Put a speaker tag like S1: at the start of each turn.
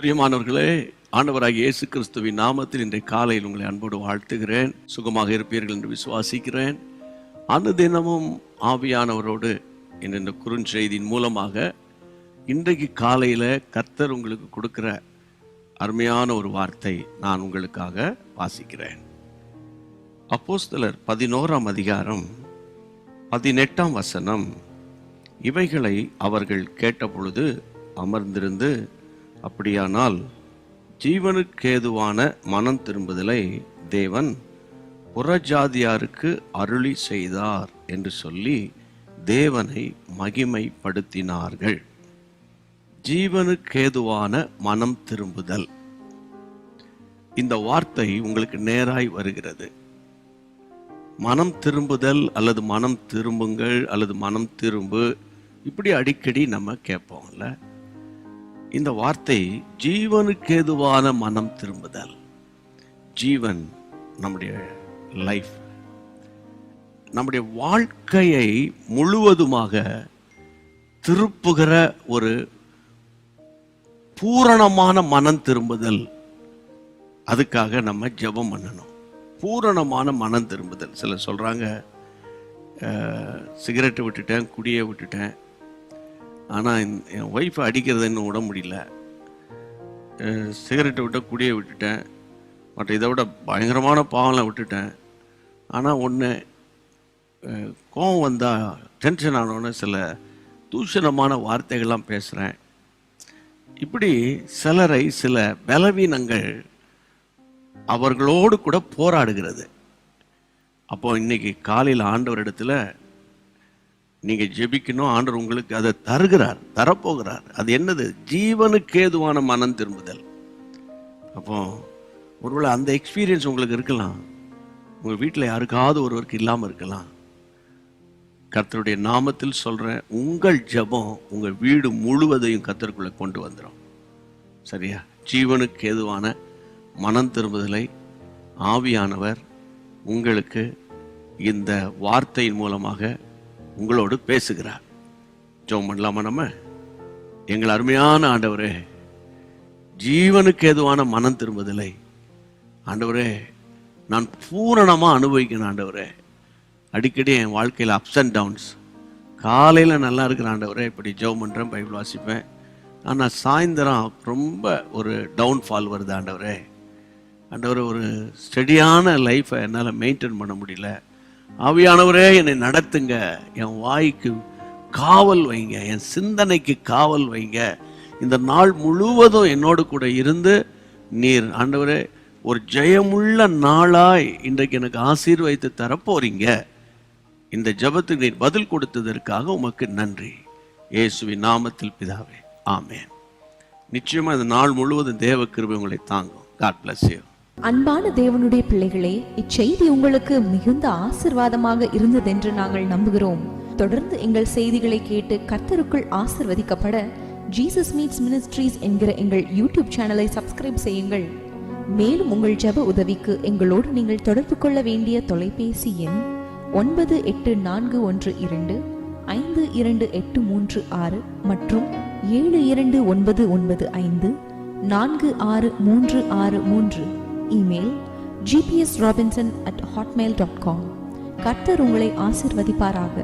S1: பிரியமானவர்களே, ஆண்டவராகிய இயேசு கிறிஸ்துவின் நாமத்தில் இன்றைய காலையில் உங்களை அன்போடு வாழ்த்துகிறேன். சுகமாக இருப்பீர்கள் என்று விசுவாசிக்கிறேன். அனுதினமும் ஆவியானவரோடு இந்த குறுஞ்செய்தியின் மூலமாக இன்றைக்கு காலையில் கர்த்தர் உங்களுக்கு கொடுக்கிற அருமையான ஒரு வார்த்தை நான் உங்களுக்காக வாசிக்கிறேன். அப்போஸ்தலர் 11ஆம் அதிகாரம் 18ஆம் வசனம். இவைகளை அவர்கள் கேட்டபொழுது அமர்ந்திருந்து, அப்படியானால் ஜீவனுக்கேதுவான மனம் திரும்புதலை தேவன் புறஜாதியாருக்கு அருளி செய்தார் என்று சொல்லி தேவனை மகிமைப்படுத்தினார்கள். ஜீவனுக்கேதுவான மனம் திரும்புதல், இந்த வார்த்தை உங்களுக்கு நேராய் வருகிறது. மனம் திரும்புதல் அல்லது மனம் திரும்புங்கள் அல்லது மனம் திரும்பு, இப்படி அடிக்கடி நம்ம கேட்போம்ல. இந்த வார்த்தை ஜீவனுக்கேதுவான மனம் திரும்புதல். ஜீவன் நம்முடைய லைஃப், நம்முடைய வாழ்க்கையை முழுவதுமாக திருப்புகிற ஒரு பூரணமான மனம் திரும்புதல். அதுக்காக நம்ம ஜெபம் பண்ணணும். பூரணமான மனம் திரும்புதல். சிலர் சொல்றாங்க, சிகரெட்டை விட்டுட்டேன், குடியை விட்டுட்டேன், ஆனால் என் ஒய்ஃபை அடிக்கிறத இன்னும் விட முடியல. சிகரெட்டை விட்ட குடியை விட்டுட்டேன், மற்ற இதை விட பயங்கரமான பாவம்லாம் விட்டுட்டேன். ஆனால் ஒன்று, கோபம் வந்தால் டென்ஷன் ஆனோன்னு சில தூஷணமான வார்த்தைகள்லாம் பேசுகிறேன். இப்படி சிலரை சில பலவீனங்கள் அவர்களோடு கூட போராடுகிறது. அப்போ இன்னைக்கு காலையில் ஆண்டவரிடத்துல நீங்கள் ஜெபிக்கணும். ஆண்டவர் உங்களுக்கு அதை தருகிறார், தரப்போகிறார். அது என்னது? ஜீவனுக்கேதுவான மனம் திரும்புதல். அப்போ ஒருவேளை அந்த எக்ஸ்பீரியன்ஸ் உங்களுக்கு இருக்கலாம், உங்கள் வீட்டில் யாருக்காவது ஒருவருக்கு இல்லாமல் இருக்கலாம். கர்த்தருடைய நாமத்தில் சொல்கிறேன், உங்கள் ஜெபம் உங்கள் வீடு முழுவதையும் கர்த்தருக்குள்ளே கொண்டு வந்துடும். சரியா? ஜீவனுக்கேதுவான மனம் திரும்புதலை ஆவியானவர் உங்களுக்கு இந்த வார்த்தையின் மூலமாக உங்களோடு பேசுகிறார். ஜெபம் பண்ணலாமா? நம்ம எங்கள் அருமையான ஆண்டவரே, ஜீவனுக்கு ஏதுவான மனம் திரும்புதலை ஆண்டவரே நான் பூரணமாக அனுபவிக்கணும். ஆண்டவரே, அடிக்கடி என் வாழ்க்கையில் அப்ஸ் அண்ட் டவுன்ஸ். காலையில் நல்லா இருக்கிற ஆண்டவரே, இப்படி ஜெபம் பண்ணுறேன், பைபிள் வாசிப்பேன். ஆனால் சாயந்தரம் ரொம்ப ஒரு டவுன்ஃபால் வருது. ஆண்டவரே ஒரு ஸ்டெடியான லைஃப்பை என்னால் மெயின்டைன் பண்ண முடியல. ஆவியானவரே, என்னை நடத்துங்க, என் வாய்க்கு காவல் வைங்க, என் சிந்தனைக்கு காவல் வைங்க. இந்த நாள் முழுவதும் என்னோடு கூட இருந்து நீர் ஆண்டவரே ஒரு ஜெயமுள்ள நாளாய் இன்றைக்கு எனக்கு ஆசீர்வதித்து தரப்போறீங்க. இந்த ஜெபத்துக்கு நீர் பதில் கொடுத்ததற்காக உமக்கு நன்றி. இயேசுவின் நாமத்தில் பிதாவே, ஆமென். நிச்சயமா இந்த நாள் முழுவதும் தேவ கிருபை உங்களை தாங்கும். God bless you.
S2: அன்பான தேவனுடைய பிள்ளைகளே, இச்செய்தி உங்களுக்கு மிகுந்த ஆசீர்வாதமாக இருந்ததென்று நாங்கள் நம்புகிறோம். தொடர்ந்து எங்கள் செய்திகளை கேட்டு கர்த்தருக்குள் ஆசீர்வதிக்கப்பட ஜீசஸ் மீட்ஸ் மினிஸ்ட்ரீஸ் என்கிற எங்கள் யூடியூப் சேனலை சப்ஸ்கிரைப் செய்யுங்கள். மேலும் உங்கள் ஜெப உதவிக்கு எங்களோடு நீங்கள் தொடர்பு கொள்ள வேண்டிய தொலைபேசி எண் 9842522836 மற்றும் 7299546363. Email gpsrobinson@hotmail.com. கர்த்தர் உங்களை ஆசீர்வதிப்பாராக.